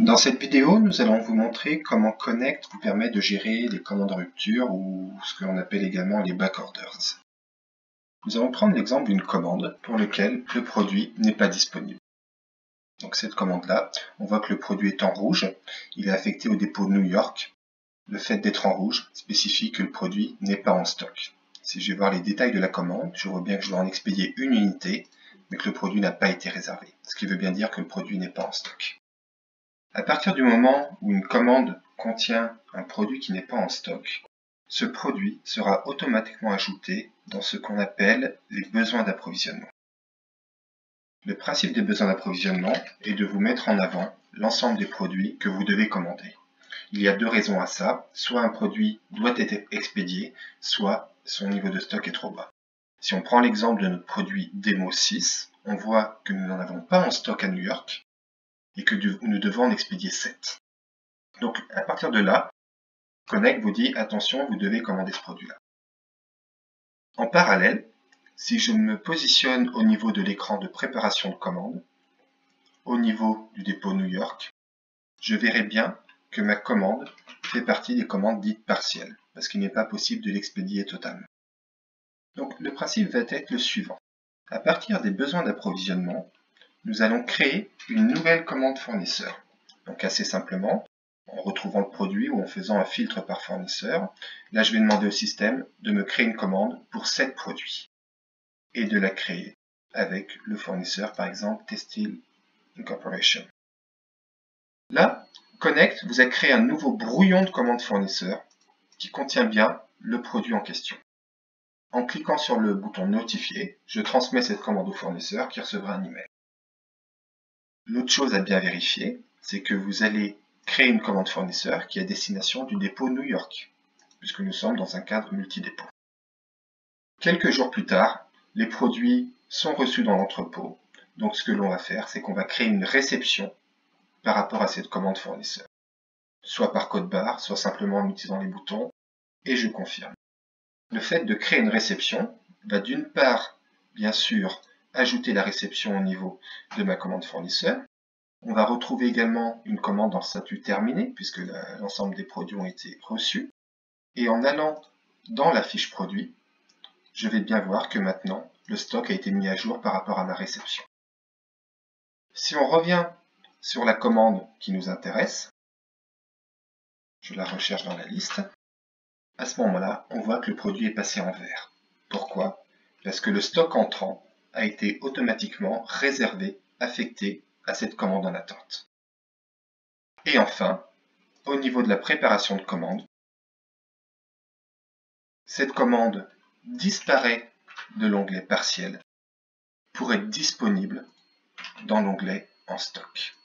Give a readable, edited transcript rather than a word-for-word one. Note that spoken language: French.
Dans cette vidéo, nous allons vous montrer comment Connect vous permet de gérer les commandes de rupture ou ce que l'on appelle également les backorders. Nous allons prendre l'exemple d'une commande pour laquelle le produit n'est pas disponible. Donc cette commande-là, on voit que le produit est en rouge, il est affecté au dépôt New York. Le fait d'être en rouge spécifie que le produit n'est pas en stock. Si je vais voir les détails de la commande, je vois bien que je dois en expédier une unité, mais que le produit n'a pas été réservé, ce qui veut bien dire que le produit n'est pas en stock. À partir du moment où une commande contient un produit qui n'est pas en stock, ce produit sera automatiquement ajouté dans ce qu'on appelle les besoins d'approvisionnement. Le principe des besoins d'approvisionnement est de vous mettre en avant l'ensemble des produits que vous devez commander. Il y a deux raisons à ça, soit un produit doit être expédié, soit son niveau de stock est trop bas. Si on prend l'exemple de notre produit Demo 6, on voit que nous n'en avons pas en stock à New York, et que nous devons en expédier 7. Donc à partir de là, Connect vous dit attention, vous devez commander ce produit-là. En parallèle, si je me positionne au niveau de l'écran de préparation de commande, au niveau du dépôt New York, je verrai bien que ma commande fait partie des commandes dites partielles, parce qu'il n'est pas possible de l'expédier totalement. Donc le principe va être le suivant. À partir des besoins d'approvisionnement, nous allons créer une nouvelle commande fournisseur. Donc assez simplement, en retrouvant le produit ou en faisant un filtre par fournisseur, là je vais demander au système de me créer une commande pour 7 produits et de la créer avec le fournisseur, par exemple Textile Incorporation. Là, Connect vous a créé un nouveau brouillon de commande fournisseur qui contient bien le produit en question. En cliquant sur le bouton Notifier, je transmets cette commande au fournisseur qui recevra un email. L'autre chose à bien vérifier, c'est que vous allez créer une commande fournisseur qui est à destination du dépôt New York, puisque nous sommes dans un cadre multi-dépôt. Quelques jours plus tard, les produits sont reçus dans l'entrepôt. Donc ce que l'on va faire, c'est qu'on va créer une réception par rapport à cette commande fournisseur. Soit par code barre, soit simplement en utilisant les boutons, et je confirme. Le fait de créer une réception va d'une part, bien sûr, ajouter la réception au niveau de ma commande fournisseur. On va retrouver également une commande en statut terminé, puisque l'ensemble des produits ont été reçus. Et en allant dans la fiche produit, je vais bien voir que maintenant, le stock a été mis à jour par rapport à ma réception. Si on revient sur la commande qui nous intéresse, je la recherche dans la liste, à ce moment-là, on voit que le produit est passé en vert. Pourquoi? Parce que le stock entrant a été automatiquement réservé, affecté à cette commande en attente. Et enfin, au niveau de la préparation de commande, cette commande disparaît de l'onglet partiel pour être disponible dans l'onglet en stock.